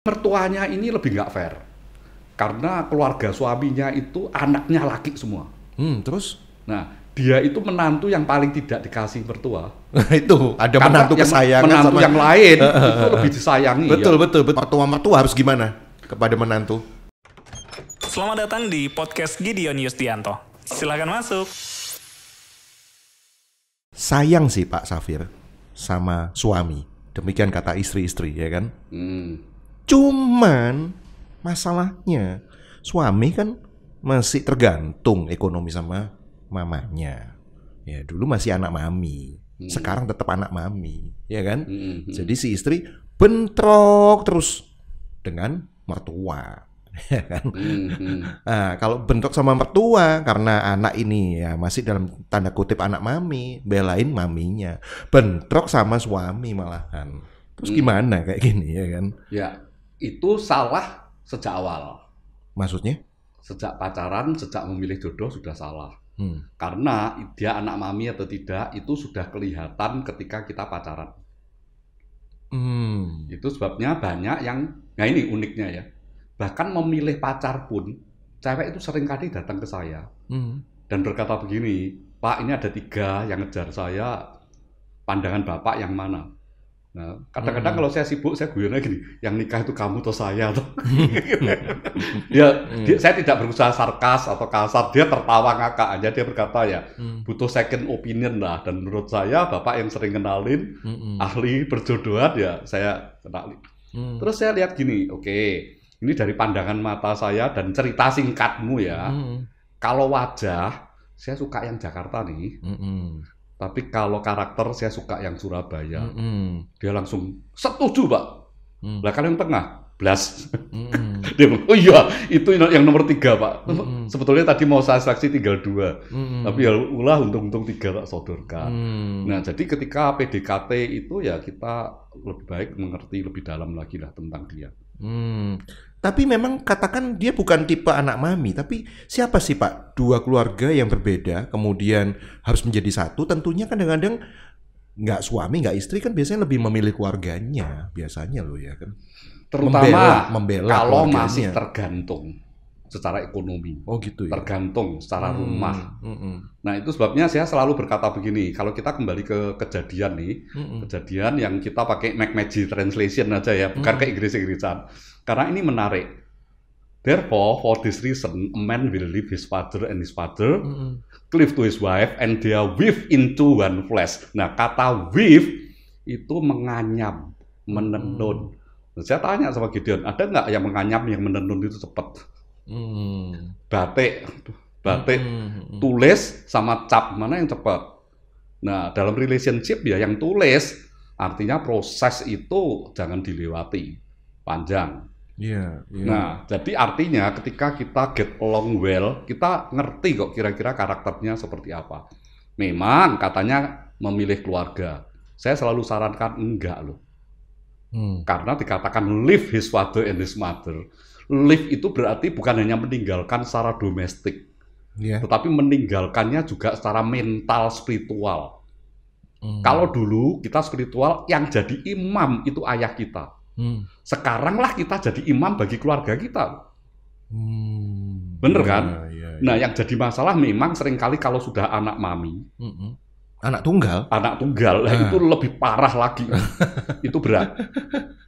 Mertuanya ini lebih nggak fair. Karena keluarga suaminya itu anaknya laki semua. Terus? Nah, dia itu menantu yang paling tidak dikasih mertua. Itu ada Karena menantu kesayangan menantu sama yang lain itu lebih disayangi. betul, ya. betul. Mertua harus gimana kepada menantu? Selamat datang di podcast Gideon Yustianto. Silakan masuk. Sayang sih Pak Safir sama suami. Demikian kata istri-istri, ya kan? Cuman masalahnya suami kan masih tergantung ekonomi sama mamanya. Ya dulu masih anak mami, sekarang tetap anak mami, ya kan? Jadi si istri bentrok terus dengan mertua. Ya kan? Nah, kalau bentrok sama mertua karena anak ini ya masih dalam tanda kutip anak mami, belain maminya. Bentrok sama suami malahan. Terus gimana kayak gini, ya kan? Ya, itu salah sejak awal. Maksudnya? Sejak pacaran, sejak memilih jodoh sudah salah. Karena dia anak mami atau tidak itu sudah kelihatan ketika kita pacaran. Itu sebabnya banyak yang, nah ini uniknya ya. Bahkan memilih pacar pun, cewek itu seringkali datang ke saya dan berkata begini, Pak, ini ada 3 yang ngejar saya, pandangan Bapak yang mana? Nah, kadang-kadang kalau saya sibuk, saya guyonnya gini, yang nikah itu kamu atau saya? Saya tidak berusaha sarkas atau kasar, dia tertawa ngakak aja, dia berkata ya, butuh second opinion lah, dan menurut saya Bapak yang sering kenalin, ahli perjodohan ya, saya kenalin. Terus saya lihat gini, oke. Ini dari pandangan mata saya dan cerita singkatmu ya. Kalau wajah, saya suka yang Jakarta nih. Tapi kalau karakter, saya suka yang Surabaya. Dia langsung setuju, Pak. Lah kalau yang tengah, blas. Dia bilang, oh iya, itu yang nomor 3, Pak. Sebetulnya tadi mau saya seleksi tinggal 2. Tapi ya ulah untung-untung 3 tak sodorkan. Nah, jadi ketika PDKT itu ya kita lebih baik mengerti lebih dalam lagi lah tentang dia. Tapi memang katakan dia bukan tipe anak mami, tapi siapa sih Pak? 2 keluarga yang berbeda, kemudian harus menjadi satu, tentunya kadang-kadang nggak suami, nggak istri kan biasanya lebih memilih keluarganya, biasanya loh ya kan? Terutama membela kalau keluarganya. masih tergantung secara ekonomi. Oh gitu ya? Tergantung secara rumah. Nah itu sebabnya saya selalu berkata begini, kalau kita kembali ke kejadian nih, kejadian yang kita pakai McMagic translation aja ya, bukan kayak Inggris-Inggrisan. Karena ini menarik. Therefore, for this reason, a man will leave his father and his father, cleave to his wife, and they are weave into one flesh. Nah, kata weave itu menganyam, menenun. Nah, saya tanya sama Gideon, ada nggak yang menganyam, yang menenun itu cepat? Batik, tulis sama cap, mana yang cepat? Nah, dalam relationship ya yang tulis, artinya proses itu jangan dilewati, panjang. Nah, jadi artinya ketika kita get along well, kita ngerti kok kira-kira karakternya seperti apa. Memang katanya memilih keluarga. Saya selalu sarankan enggak loh. Karena dikatakan leave his father and his mother. Leave itu berarti bukan hanya meninggalkan secara domestik, tetapi meninggalkannya juga secara mental, spiritual. Kalau dulu kita spiritual, yang jadi imam itu ayah kita. Sekaranglah kita jadi imam bagi keluarga kita. Bener kan? Nah, yang jadi masalah memang seringkali kalau sudah anak mami, anak tunggal, lah itu lebih parah lagi. Itu berat.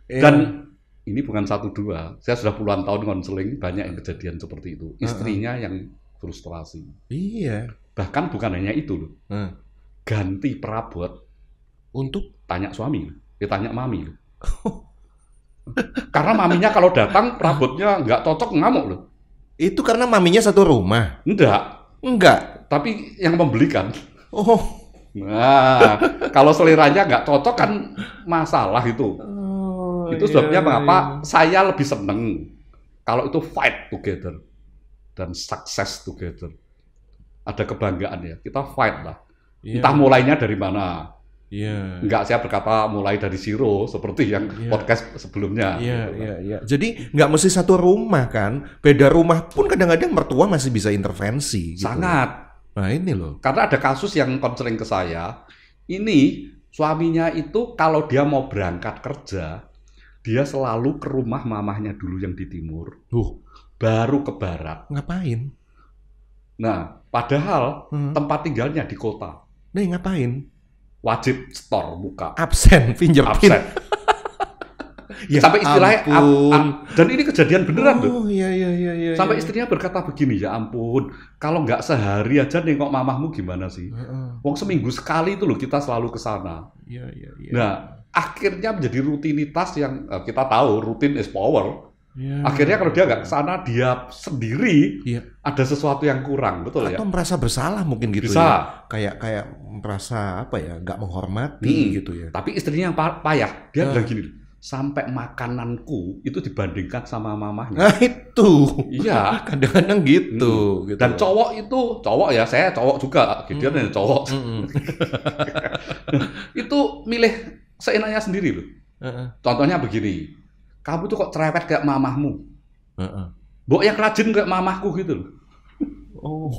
Dan ini bukan 1-2. Saya sudah puluhan tahun konseling, banyak yang kejadian seperti itu. Istrinya yang frustrasi. Iya. Bahkan bukan hanya itu loh. Ganti perabot untuk tanya suami, tanya mami loh. Karena maminya kalau datang perabotnya nggak cocok, ngamuk loh. Itu karena maminya satu rumah? Enggak. Tapi yang membelikan. Oh. Nah, kalau seleranya nggak cocok kan masalah itu. Itu sebabnya mengapa saya lebih seneng kalau itu fight together dan success together. Ada kebanggaan ya, kita fight lah. Entah mulainya dari mana. Enggak, saya berkata mulai dari zero seperti yang podcast sebelumnya. Jadi nggak mesti satu rumah kan, beda rumah pun kadang-kadang mertua masih bisa intervensi. Gitu. Sangat. Nah ini loh. Karena ada kasus yang konseling ke saya, ini suaminya itu kalau dia mau berangkat kerja, dia selalu ke rumah mamahnya dulu yang di timur, baru ke barat. Ngapain? Nah, padahal tempat tinggalnya di kota. Nih ngapain? Wajib store buka. Absen, fingerprint. Absen. Ya sampai istilahnya ampun. dan ini kejadian beneran loh. Oh iya. Sampai istrinya berkata begini, ya ampun, kalau nggak sehari aja nengok mamahmu gimana sih? Wong seminggu sekali itu loh kita selalu ke sana. Iya. Nah, akhirnya menjadi rutinitas yang kita tahu rutin is power. Ya. Akhirnya kalau dia nggak ke sana, dia sendiri ada sesuatu yang kurang, betul ya? Atau merasa bersalah mungkin gitu. Bisa. Ya. Kayak merasa apa ya, nggak menghormati gitu ya. Tapi istrinya yang payah, dia bilang gini, sampai makananku itu dibandingkan sama mamahnya. Nah itu. Iya. Kadang-kadang gitu. Dan cowok ya, saya cowok juga, Gideon yang cowok. Itu milih seenaknya sendiri loh. Contohnya begini, kamu tuh kok cerewet kayak mamahmu. Mbok yang rajin kayak mamahku gitu loh. Oh.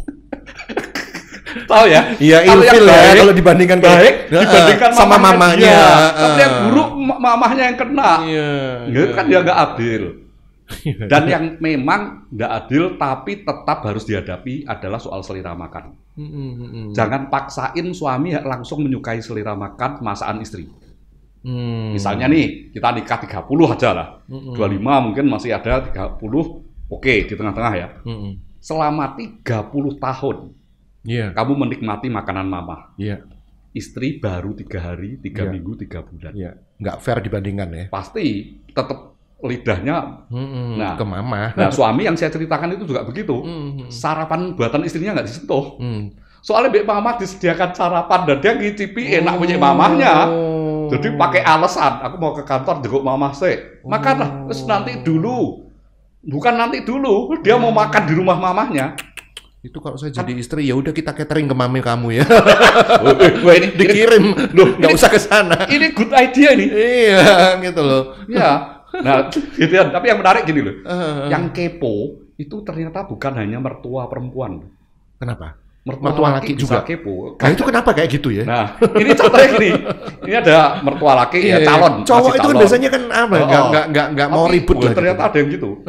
Tahu ya? Iya, ilfil ya kalau dibandingkan dibandingkan sama mamahnya. Tapi yang buruk mamahnya yang kena. Iya. Kan dia nggak adil. Dan yang memang nggak adil tapi tetap harus dihadapi adalah soal selera makan. Jangan paksain suami langsung menyukai selera makan masakan istri. Misalnya nih, kita nikah 30 aja lah. 25 mungkin masih ada 30. Oke, di tengah-tengah ya. Selama 30 tahun kamu menikmati makanan mama. Istri baru 3 hari, 3 minggu, 3 bulan. Nggak fair dibandingkan ya. Pasti tetap lidahnya ke mama. Nah, suami yang saya ceritakan itu juga begitu. Sarapan buatan istrinya nggak disentuh. Soalnya Mbak Mama disediakan sarapan dan dia ngicipi enak punya mamahnya. Jadi pakai alasan, aku mau ke kantor jenguk mama sih. Makanlah, terus nanti dulu. Bukan nanti dulu, dia mau makan di rumah mamahnya. Itu kalau saya jadi istri, ya udah kita catering ke mami kamu ya. Wah, ini dikirim, loh, nggak usah ke sana. Ini good idea nih. Iya, gitu loh. Iya. Nah, gitu ya. Tapi yang menarik gini loh. Yang kepo itu ternyata bukan hanya mertua perempuan. Kenapa? Mertua laki juga kepo. Nah, itu kenapa kayak gitu ya? Nah, ini contohnya gini. Ini ada mertua laki ya calon. Cowok itu kan biasanya kan apa? Nggak mau ribut lah. Ternyata ada yang gitu.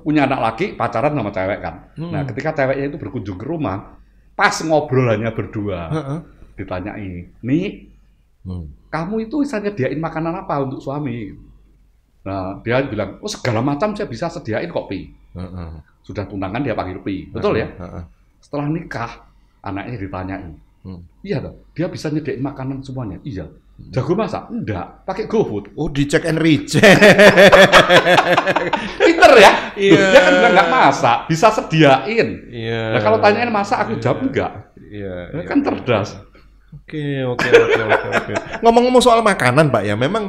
Punya anak laki pacaran sama cewek kan. Nah, ketika ceweknya itu berkunjung ke rumah, pas ngobrol hanya berdua, ditanyai, nih, kamu itu bisa nyediain makanan apa untuk suami? Nah, dia bilang, oh segala macam saya bisa sediain kopi. Sudah tunangan dia panggil Pi, betul ya? Setelah nikah, anaknya ditanyain, iya dong, dia bisa nyediain makanan semuanya, iya. Jago masak? Enggak, pakai GoFood. Oh, di check and recheck. Pinter ya? Iya. Dia kan bilang nggak masak, bisa sediain. Iya. Nah kalau tanyain masak, aku jawab enggak. Iya. Kan cerdas. Oke. Ngomong-ngomong soal makanan, Pak ya, memang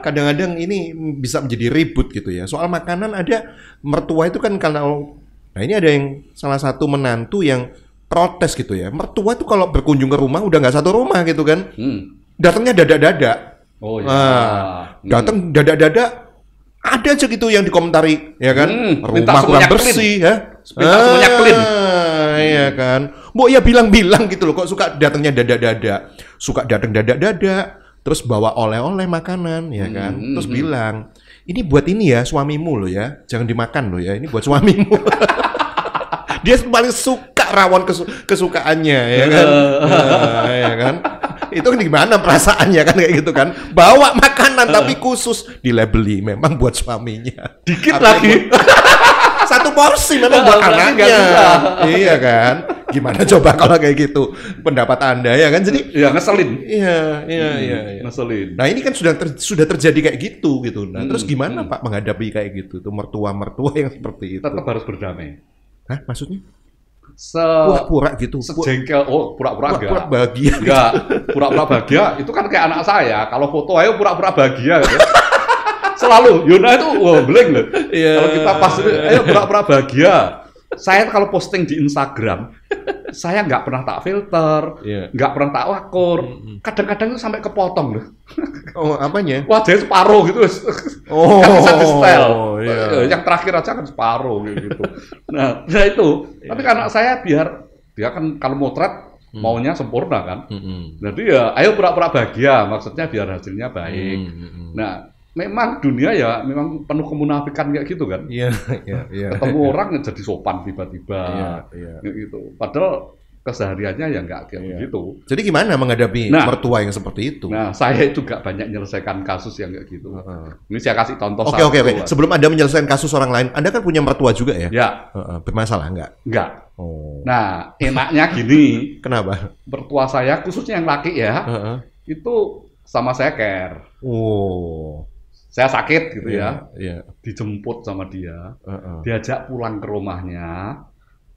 kadang-kadang ini bisa menjadi ribut gitu ya. Soal makanan ada mertua itu kan kalau, nah ini ada yang salah satu menantu yang protes gitu ya. Mertua itu kalau berkunjung ke rumah udah nggak satu rumah gitu kan. Datangnya dadak-dadak. Oh iya. Datang dadak-dadak. Ada aja gitu yang dikomentari, ya kan? Rumah kurang bersih, ya. Minta semuanya clean. Iya kan. Mbok ya bilang-bilang gitu loh, kok suka datangnya dadak-dadak. Suka datang dadak-dadak, terus bawa oleh-oleh makanan, ya kan? Terus bilang, ini buat ini ya suamimu loh ya. Jangan dimakan loh ya, ini buat suamimu. Dia paling suka rawon kesukaannya, ya kan? Ya kan? Itu kan gimana perasaannya kan kayak gitu kan? Bawa makanan tapi khusus dilabeli memang buat suaminya. Dikit lagi. Satu porsi memang buat anaknya. Iya kan? Gimana coba kalau kayak gitu? Pendapat Anda ya kan? Jadi ya ngeselin. Iya. Ngeselin. Nah, ini kan sudah terjadi kayak gitu. Nah, terus gimana Pak menghadapi kayak gitu? Tuh mertua-mertua yang seperti itu. Tetap harus berdamai. Hah, maksudnya? Pura-pura gitu. Sejengkel, pura-pura enggak. Pura-pura bahagia. Enggak, pura-pura bahagia itu kan kayak anak saya. Kalau foto ayo pura-pura bahagia gitu. Selalu, Yona itu blank loh. Kalau kita pas ayo pura-pura bahagia. Saya kalau posting di Instagram, saya nggak pernah tak filter, nggak pernah tak wakur. Kadang-kadang itu sampai kepotong loh. Oh, apanya? Wajahnya separuh gitu. Oh, kan bisa di style. Iya. Yang terakhir aja kan separuh gitu. Nah itu. Tapi karena saya biar dia kan kalau motret maunya sempurna kan. Jadi ya ayo pura-pura bahagia. Maksudnya biar hasilnya baik. Nah memang dunia ya memang penuh kemunafikan kayak gitu kan. Iya, iya. Ketemu orang jadi sopan tiba-tiba. Iya. Gitu. Padahal kesehariannya ya nggak kayak begitu. Jadi gimana menghadapi mertua yang seperti itu? Nah, saya juga banyak menyelesaikan kasus yang kayak gitu. Ini saya kasih contoh. Oke. Sebelum Anda menyelesaikan kasus orang lain, Anda kan punya mertua juga ya? Ya. Bermasalah nggak? Nggak. Oh. Nah, enaknya gini. Kenapa? Mertua saya, khususnya yang laki ya, itu sama saya care. Oh. Saya sakit gitu ya. Iya. Dijemput sama dia. Diajak pulang ke rumahnya.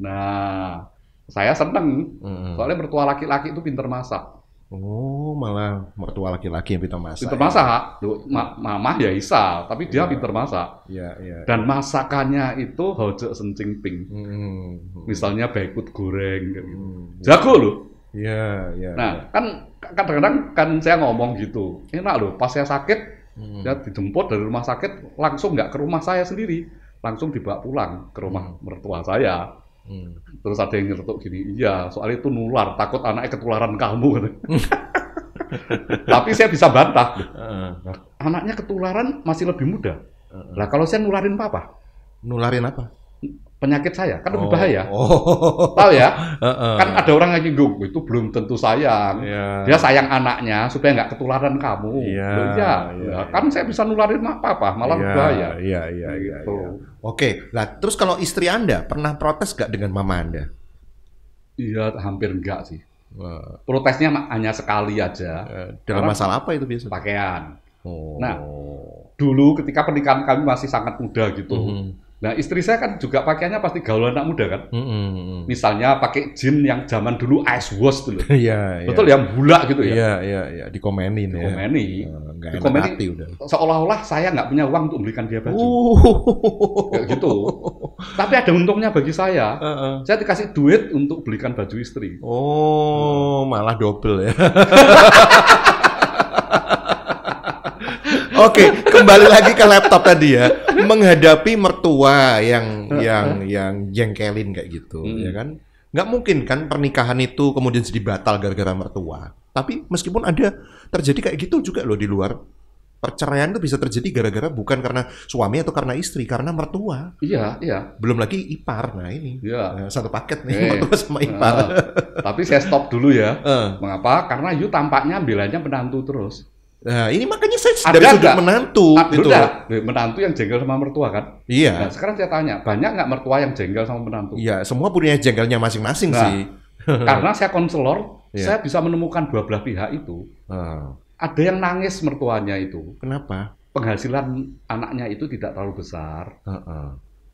Nah, saya seneng, soalnya mertua laki-laki itu pinter masak. Oh, malah mertua laki-laki yang pinter masak. Pinter masak, mamah ya isa, tapi dia pinter masak. Iya. Dan masakannya itu hojo sencing ping. Misalnya baikut goreng, kayak gitu. Jago loh. Iya. Nah, kan kadang-kadang kan saya ngomong gitu, enak loh, pas saya sakit, saya dijemput dari rumah sakit, langsung nggak ke rumah saya sendiri, langsung dibawa pulang ke rumah mertua saya. Terus ada yang nyeletuk gini, iya soalnya itu nular, takut anaknya ketularan kamu. Tapi saya bisa bantah, anaknya ketularan masih lebih muda. Lah kalau saya nularin apa? Nularin apa? Penyakit saya, kan lebih bahaya. Tahu ya? Kan ada orang yang nyinggung, itu belum tentu sayang. Dia sayang anaknya supaya nggak ketularan kamu. Iya. Kan saya bisa nularin apa-apa, malah bahaya. Iya. Gitu. Oke, nah terus kalau istri Anda pernah protes nggak dengan mama Anda? Iya, hampir enggak sih. Protesnya hanya sekali aja. Dalam masalah apa itu biasanya? Pakaian. Nah, dulu ketika pernikahan kami masih sangat muda gitu. Nah, istri saya kan juga pakaiannya pasti gaul anak muda kan. Misalnya pakai jeans yang zaman dulu ice wash dulu. Iya. Betul yang bulak gitu ya. Iya. Dikomenin ya. Nggak enak hati udah. Seolah-olah saya nggak punya uang untuk belikan dia baju. Kayak gitu. Tapi ada untungnya bagi saya. Saya dikasih duit untuk belikan baju istri. Oh, malah double ya. Oke, kembali lagi ke laptop tadi ya. Menghadapi mertua yang jengkelin kayak gitu, ya kan? Nggak mungkin kan pernikahan itu kemudian jadi batal gara-gara mertua. Tapi meskipun ada terjadi kayak gitu juga loh di luar. Perceraian itu bisa terjadi gara-gara bukan karena suami atau karena istri, karena mertua. Iya. Belum lagi ipar. Nah ini satu paket nih mertua sama ipar. Tapi saya stop dulu ya. Mengapa? Karena you tampaknya bilangnya menantu terus. Nah, ini makanya saya dari sudut menantu. Menantu yang jengkel sama mertua kan? Iya. Nah, sekarang saya tanya, banyak nggak mertua yang jengkel sama menantu? Iya, semua punya jengkelnya masing-masing sih. Karena saya konselor, saya bisa menemukan dua belah pihak itu. Ada yang nangis mertuanya itu. Kenapa? Penghasilan anaknya itu tidak terlalu besar.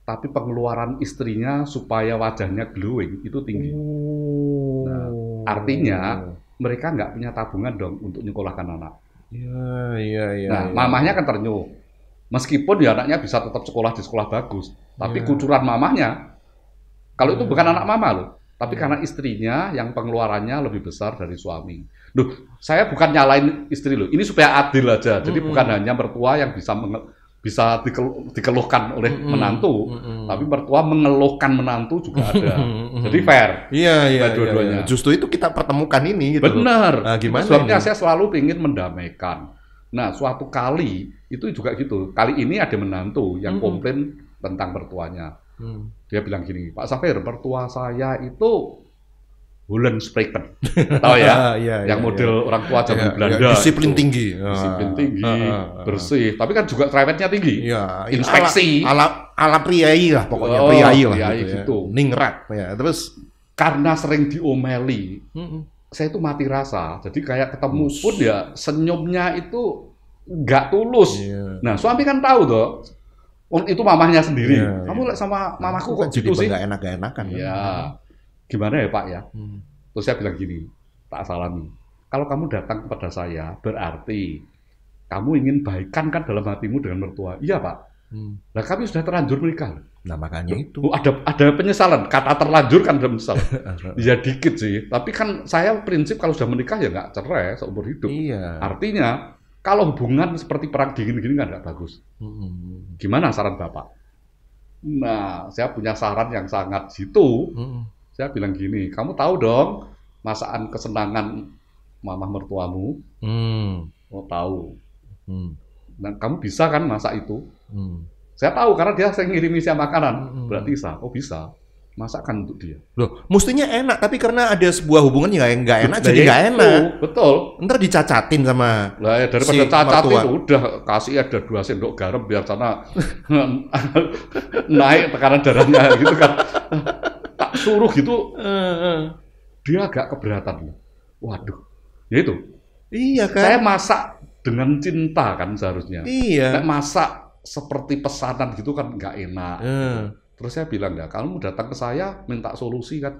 Tapi pengeluaran istrinya supaya wajahnya glowing itu tinggi. Nah, artinya mereka nggak punya tabungan dong untuk nyekolahkan anak. Iya. Nah, mamahnya kan ternyuh. Meskipun ya anaknya bisa tetap sekolah di sekolah bagus, tapi kucuran mamahnya, kalau itu bukan anak mama loh, tapi karena istrinya yang pengeluarannya lebih besar dari suami. Loh, saya bukan nyalain istri loh, ini supaya adil aja. Jadi bukan hanya mertua yang bisa dikeluhkan oleh menantu, tapi mertua mengeluhkan menantu juga ada. Jadi fair. Iya. Dua-duanya. Justru itu kita pertemukan ini. Gitu. Benar. Nah, gimana? Sebabnya saya selalu ingin mendamaikan. Nah, suatu kali itu juga gitu. Kali ini ada menantu yang komplain tentang mertuanya. Dia bilang gini, Pak Safir, mertua saya itu Holland Spreken, tahu ya? Yang model orang tua zaman Belanda. Disiplin tinggi, bersih. Tapi kan juga cerewetnya tinggi. Inspeksi. Ala priai lah pokoknya, priai lah gitu. Ningrat. Ya. Terus karena sering diomeli, saya itu mati rasa. Jadi kayak ketemu pun ya senyumnya itu nggak tulus. Nah suami kan tahu toh. Itu mamahnya sendiri. Kamu sama mamaku kok gitu sih? Nggak enak-enakan. Iya. Gimana ya Pak ya? Terus saya bilang gini, Pak Salami, kalau kamu datang kepada saya, berarti kamu ingin baikan kan dalam hatimu dengan mertua. Iya Pak. Nah kami sudah terlanjur menikah. Nah makanya itu. Ada penyesalan, kata terlanjur kan ada penyesalan. Ya dikit sih, tapi kan saya prinsip kalau sudah menikah ya nggak cerai seumur hidup. Iya. Artinya, kalau hubungan seperti perang dingin gini kan nggak bagus. Gimana saran Bapak? Nah, saya punya saran yang sangat jitu. Saya bilang gini, kamu tahu dong masakan kesenangan mamah mertuamu? Oh tahu. Nah, kamu bisa kan masak itu? Saya tahu karena dia sering ngirimi saya makanan. Berarti bisa. Oh bisa. Masakan untuk dia. Loh, mestinya enak, tapi karena ada sebuah hubungan yang nggak enak, Nah, jadi nggak itu, enak. Betul. Ntar dicacatin sama Lah ya, daripada si cacatin mertua. udah kasih ada 2 sendok garam biar sana naik tekanan darahnya gitu kan. Tak suruh gitu, dia agak keberatan. Waduh, ya itu. Iya kan? Saya masak dengan cinta kan seharusnya. Iya. Nek masak seperti pesanan gitu kan nggak enak. Terus saya bilang, ya kamu datang ke saya minta solusi kan.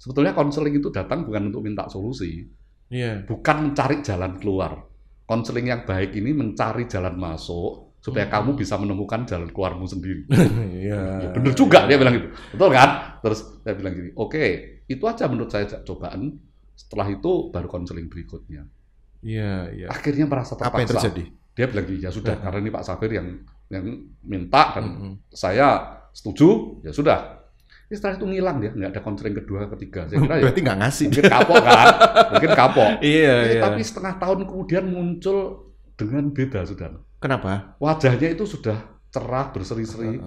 Sebetulnya konseling itu datang bukan untuk minta solusi. Iya. Bukan mencari jalan keluar. Konseling yang baik ini mencari jalan masuk supaya kamu bisa menemukan jalan keluarmu sendiri. Iya. Ya, bener juga dia bilang gitu. Betul kan? Terus saya bilang gini, oke, itu aja menurut saya cobaan. Setelah itu baru konseling berikutnya. Iya, iya. Akhirnya merasa terpaksa. Apa yang terjadi? Dia bilang gini, ya sudah, karena ini Pak Safir yang minta dan saya setuju, ya sudah. Setelah itu ngilang dia, nggak ada konseling kedua, ketiga. Saya kira Berarti nggak ngasih. mungkin kapok kan, mungkin kapok. Iya, iya. Tapi setengah tahun kemudian muncul dengan beda, sudah. Kenapa? Wajahnya itu sudah cerah, berseri-seri.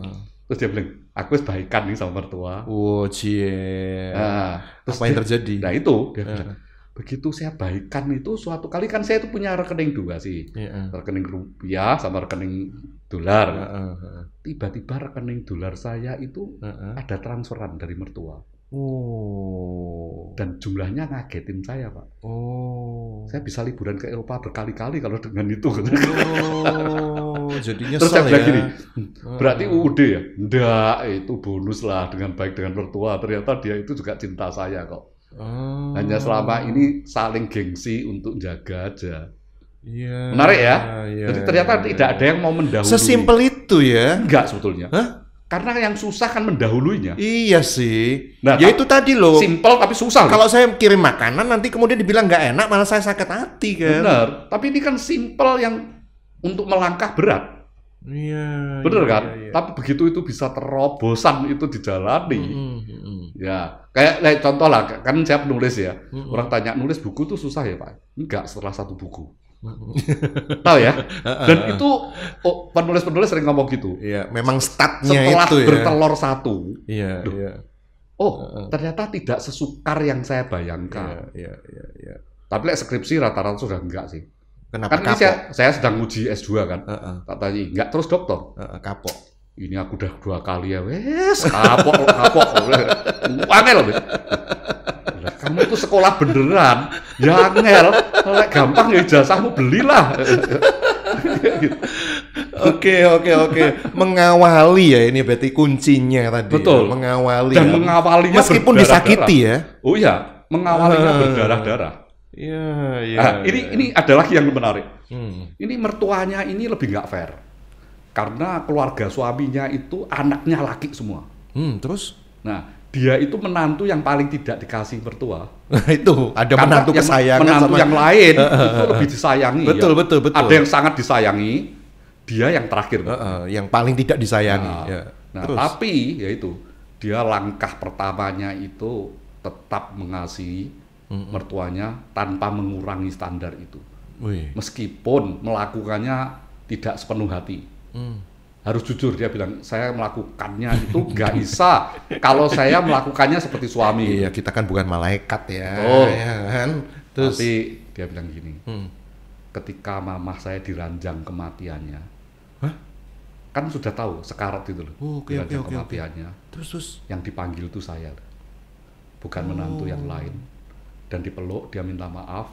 Terus dia bilang, aku harus baikan nih sama mertua. Oh, cie. Nah, terus apa yang terjadi? Nah itu, dia bilang, begitu saya baikan itu, suatu kali kan saya itu punya rekening 2 sih. Rekening rupiah sama rekening dolar. Tiba-tiba rekening dolar saya itu ada transferan dari mertua. Oh. Dan jumlahnya ngagetin saya, Pak. Oh. Saya bisa liburan ke Eropa berkali-kali kalau dengan itu. Oh, jadi Terus saya nyesel bilang ya. gini, berarti UUD ya? Enggak, itu bonus lah dengan baik dengan mertua. Ternyata dia itu juga cinta saya kok. Hanya selama ini saling gengsi untuk jaga aja. Iya. Menarik ya? Iya, Jadi ternyata tidak ada yang mau mendahului. Sesimpel itu ya? Enggak sebetulnya. Hah? Karena yang susah kan mendahulunya. Iya sih. Nah, ya itu tadi loh. Simpel tapi susah. Kalau saya kirim makanan nanti kemudian dibilang nggak enak, malah saya sakit hati kan. Benar. Tapi ini kan simpel yang untuk melangkah berat. Iya. Bener iya, kan? iya. Tapi begitu itu bisa terobosan itu dijalani. Ya, kayak contoh lah, kan saya penulis ya. Orang tanya, nulis buku tuh susah ya Pak? Enggak, setelah 1 buku. Tahu ya? Dan itu penulis-penulis sering ngomong gitu. Iya, memang statnya Setelah itu ya. bertelur 1. Iya, Duh, iya. Oh, ternyata tidak sesukar yang saya bayangkan. Iya, iya, iya. Tapi skripsi rata-rata sudah enggak sih. Kenapa Kan ini kapok? saya sedang uji S2 kan. Tak tanya, enggak terus dokter. Kapok. Ini aku udah 2 kali ya, wes kapok. Angel. Kamu itu sekolah beneran, ya angel. Lek gampang ya ijazahmu belilah. Oke. Mengawali ya ini berarti kuncinya tadi. Betul. Mengawali. Dan ya. mengawalinya meskipun disakiti ya. Oh iya, mengawalinya berdarah-darah. Iya, iya. Nah, ini ada lagi yang menarik. Ini mertuanya ini lebih nggak fair. Karena keluarga suaminya itu anaknya laki semua. Terus? Nah, dia itu menantu yang paling tidak dikasih mertua. Itu ada Karena menantu kesayangan menantu sama yang lain itu lebih disayangi. Betul. Ada yang sangat disayangi, dia yang terakhir. Yang paling tidak disayangi. Nah, tapi yaitu dia langkah pertamanya itu tetap mengasihi mertuanya tanpa mengurangi standar itu. Meskipun melakukannya tidak sepenuh hati. Harus jujur dia bilang, saya melakukannya itu nggak bisa kalau saya melakukannya seperti suami. Iya, kita kan bukan malaikat ya. Oh, ya kan? Terus, tapi dia bilang gini, ketika mamah saya diranjang kematiannya, kan sudah tahu sekarat itu loh, diranjang kematiannya. Terus yang dipanggil itu saya, bukan menantu yang lain. Dan dipeluk, dia minta maaf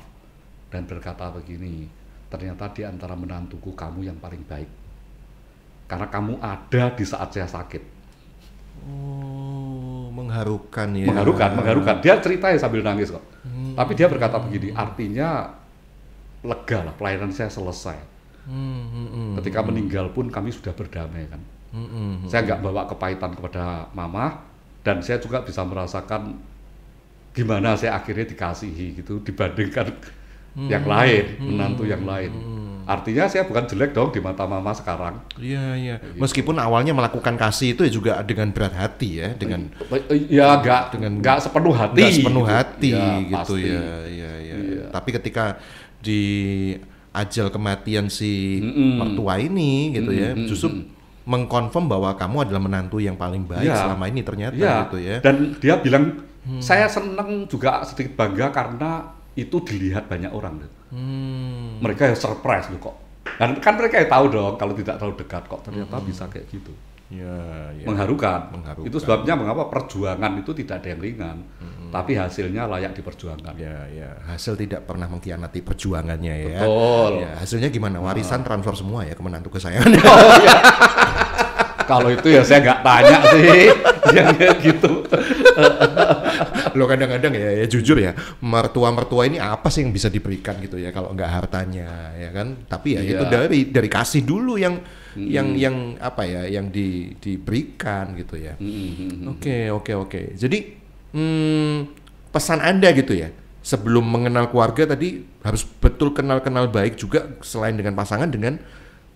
dan berkata begini, ternyata di antara menantuku kamu yang paling baik. Karena kamu ada di saat saya sakit. Oh, mengharukan ya. Mengharukan. Dia ceritanya sambil nangis kok. Tapi dia berkata begini, artinya lega lah, pelayanan saya selesai. Ketika meninggal pun kami sudah berdamai kan. Saya nggak bawa kepahitan kepada mama, dan saya juga bisa merasakan gimana saya akhirnya dikasihi gitu dibandingkan yang lain, menantu yang lain. Artinya saya bukan jelek dong di mata mama sekarang. Iya. Meskipun awalnya melakukan kasih itu juga dengan berat hati ya, dengan ya nggak sepenuh hati. Nggak sepenuh hati ya, gitu pasti. ya. Tapi ketika ajal kematian si mertua ini gitu ya, justru mengkonfirm bahwa kamu adalah menantu yang paling baik selama ini ternyata gitu ya. Dan dia bilang, saya senang juga sedikit bangga karena itu dilihat banyak orang. Mereka ya surprise loh kok. Dan kan mereka ya tahu dong kalau tidak terlalu dekat kok ternyata bisa kayak gitu. Ya. Mengharukan. Itu sebabnya mengapa perjuangan itu tidak ada yang ringan, tapi hasilnya layak diperjuangkan. Ya. Hasil tidak pernah mengkhianati perjuangannya ya. Betul. Ya, hasilnya gimana? Warisan transfer semua ya ke menantu kesayangan. Oh, iya. Kalau itu ya saya nggak tanya sih, yang kayak gitu. Lo kadang-kadang ya jujur ya, mertua-mertua ini apa sih yang bisa diberikan gitu ya kalau nggak hartanya ya kan? Tapi ya itu dari kasih dulu yang apa ya yang diberikan gitu ya. Oke. Jadi pesan Anda gitu ya, sebelum mengenal keluarga tadi harus betul kenal baik juga selain dengan pasangan dengan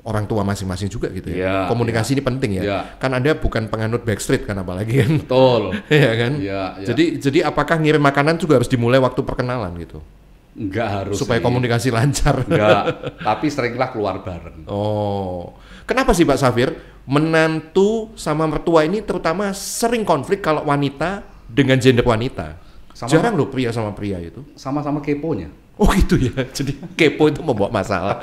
orang tua masing-masing juga gitu ya. Komunikasi ini penting ya. Kan Anda bukan penganut Backstreet kan apalagi kan. Betul. Iya kan? Jadi apakah ngirim makanan juga harus dimulai waktu perkenalan gitu? Enggak harus. Supaya komunikasi lancar. Enggak, tapi seringlah keluar bareng. Oh. Kenapa sih Pak Safir menantu sama mertua ini terutama sering konflik kalau wanita dengan gender wanita? Jarang loh pria sama pria itu. Sama-sama keponya. Oh gitu ya, jadi kepo itu membawa masalah.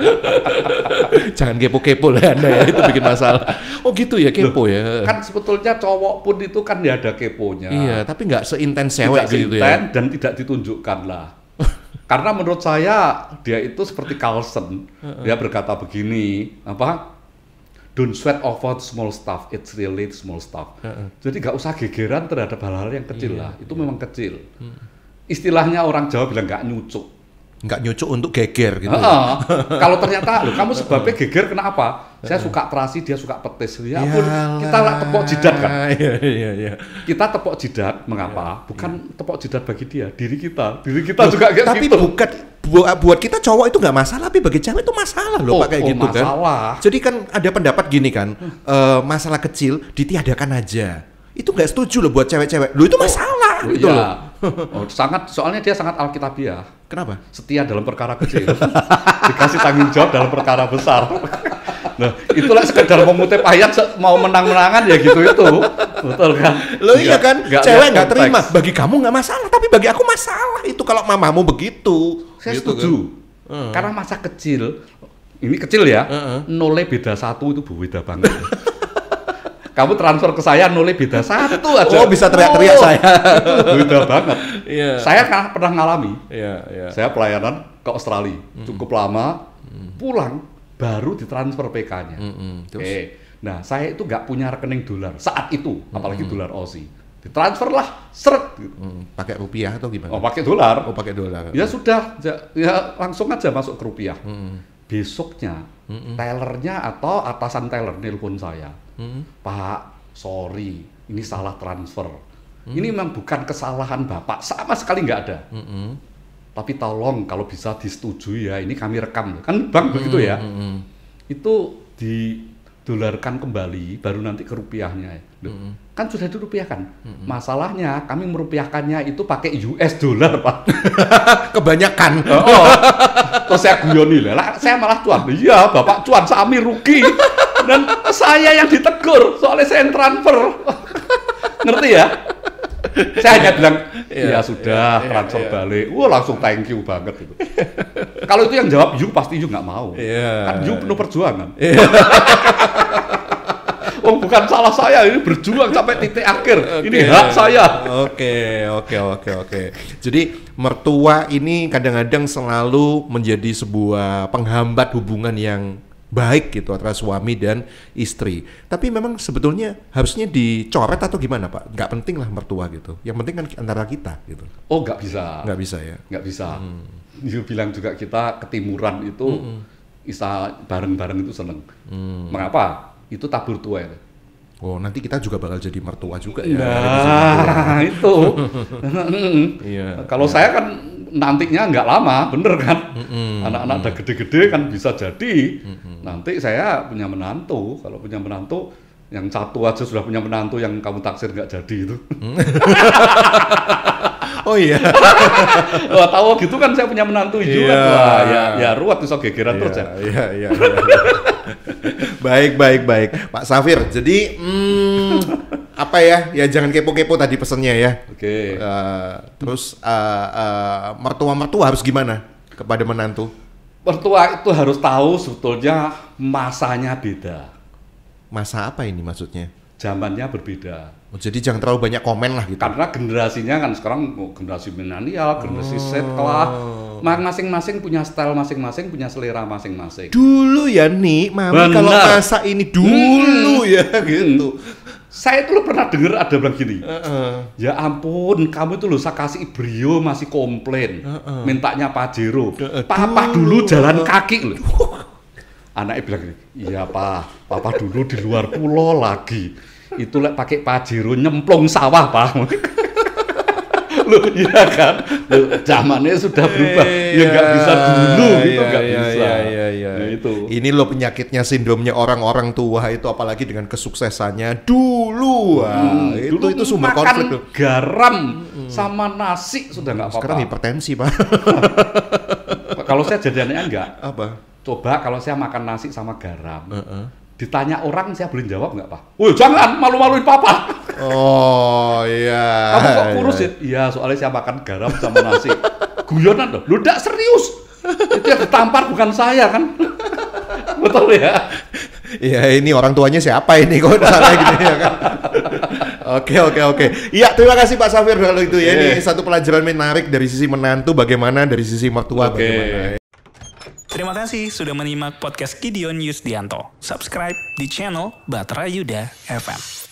Jangan kepo-kepo lah Anda ya, itu bikin masalah. Oh gitu ya, kepo ya. Kan sebetulnya cowok pun itu kan ya ada keponya. Iya, tapi nggak seintens cewek gitu ya. Dan tidak ditunjukkan lah. Karena menurut saya dia itu seperti Carlson. Dia berkata begini, don't sweat over small stuff, it's really small stuff. Jadi nggak usah gegeran terhadap hal-hal yang kecil lah. Itu memang kecil. Istilahnya orang Jawa bilang nggak nyucuk. Nggak nyucuk untuk geger gitu. Kalau ternyata kamu sebabnya geger kenapa? Saya suka terasi, dia suka petis. Ya ampun, kita tepok jidat kan? Iya. Kita tepok jidat, mengapa? Bukan tepok jidat bagi dia, diri kita juga kayak tapi gitu. Bukan buat kita cowok itu nggak masalah, tapi bagi cewek itu masalah loh Pak kayak gitu masalah. Kan. Jadi kan ada pendapat gini kan, masalah kecil ditiadakan aja. Itu nggak setuju loh buat cewek-cewek. Loh itu masalah gitu loh. Soalnya dia sangat alkitabiah. Kenapa? Setia dalam perkara kecil, dikasih tanggung jawab dalam perkara besar. Nah, itulah sekedar memutip ayat mau menang-menangan ya gitu itu. Betul kan? Lo iya kan? Cewek nggak terima. Bagi kamu nggak masalah, tapi bagi aku masalah. Itu kalau mamamu begitu. Saya gitu setuju. Kan? Karena masa kecil, ini kecil ya, nolnya beda 1 itu beda banget. Kamu transfer ke saya nolnya beda 1 aja. Oh bisa teriak-teriak saya. Beda banget. Yeah. Saya pernah ngalami. Yeah. Saya pelayanan ke Australia. Cukup lama. Pulang baru ditransfer PK-nya. Oke. Nah saya itu nggak punya rekening dolar saat itu. Apalagi dolar Aussie. Ditransfer lah. Seret. Gitu. Pakai rupiah atau gimana? Oh pakai dolar. Oh pakai dolar. Ya sudah. Ya langsung aja masuk ke rupiah. Besoknya tellernya atau atasan teller nelpon saya. Pak, sorry, ini salah transfer. Ini memang bukan kesalahan Bapak, sama sekali nggak ada. Tapi tolong kalau bisa disetujui ya, ini kami rekam. Kan bank begitu ya. Itu didolarkan kembali, baru nanti ke rupiahnya. Kan sudah dirupiahkan. Masalahnya kami merupiahkannya itu pakai US dollar, Pak. Kebanyakan. Terus saya guyoni lah, saya malah cuan. Iya, Bapak cuan, Sami rugi. Dan saya yang ditegur, soalnya saya yang transfer. Ngerti ya? Saya hanya bilang, ya sudah, transfer balik. Wah, langsung thank you banget gitu. Kalau itu yang jawab you, pasti you nggak mau. Kan you penuh perjuangan. Oh, bukan salah saya, ini berjuang sampai titik akhir. Ini hak saya. Oke. Jadi mertua ini kadang-kadang selalu menjadi sebuah penghambat hubungan yang baik gitu antara suami dan istri. Tapi memang sebetulnya harusnya dicoret atau gimana Pak? Nggak penting lah mertua gitu. Yang penting kan antara kita gitu. Oh nggak bisa. Nggak bisa ya? Nggak bisa. You bilang juga kita ketimuran itu bisa bareng-bareng itu seneng. Mengapa? Itu tabur tua ya. Oh nanti kita juga bakal jadi mertua juga ya. Nah itu. Kalau saya kan nantinya nggak lama, bener kan? Anak-anak udah gede-gede kan bisa jadi. Nanti saya punya menantu. Kalau punya menantu, yang satu aja sudah punya menantu yang kamu taksir nggak jadi itu. Oh iya. Wah, tahu gitu kan saya punya menantu juga. Wah, ya ruwet iso gegeran terus ya. Iya. Baik. Pak Safir, jadi apa ya? Ya jangan kepo-kepo tadi pesennya ya. Oke. Terus mertua harus gimana kepada menantu? Mertua itu harus tahu sebetulnya masanya beda. Masa apa ini maksudnya? Zamannya berbeda. Oh, jadi jangan terlalu banyak komen lah gitu. Karena generasinya kan sekarang generasi milenial, generasi Z lah. Masing-masing punya style masing-masing, punya selera masing-masing. Dulu ya nih, Mami kalau masak ini dulu ya gitu. Saya itu pernah dengar ada bilang gini. Ya ampun, kamu itu loh saya kasih brio masih komplain. Mintanya Pajero. Papa dulu jalan kaki loh. Anaknya bilang gini, iya papa dulu di luar pulau lagi. Itu pakai Pajero nyemplung sawah, Pak. Loh, iya kan? Loh, zamannya sudah berubah. Ya nggak bisa dulu gitu, nggak bisa. Iya. Nah, itu. Ini loh penyakitnya, sindromnya orang-orang tua itu, apalagi dengan kesuksesannya dulu. Itu sumber konflik loh. Garam sama nasi sudah nggak apa-apa. Sekarang hipertensi, Pak. Kalau saya jadiannya enggak. Apa? Coba kalau saya makan nasi sama garam. Ditanya orang, saya boleh jawab nggak, Pak? Woi, jangan malu-maluin Papa. Oh iya. Kamu kok kurus ya? Iya, soalnya saya makan garam sama nasi. Guyonan loh. Lu enggak serius. Itu yang ditampar bukan saya kan? Betul ya? Iya, ini orang tuanya siapa ini kok salah gini ya kan? Oke. Iya, terima kasih Pak Safir kalau itu ya. Ini satu pelajaran menarik dari sisi menantu bagaimana, dari sisi mertua bagaimana. Terima kasih sudah menyimak podcast Gideon Yusdianto. Subscribe di channel Batra Yuda FM.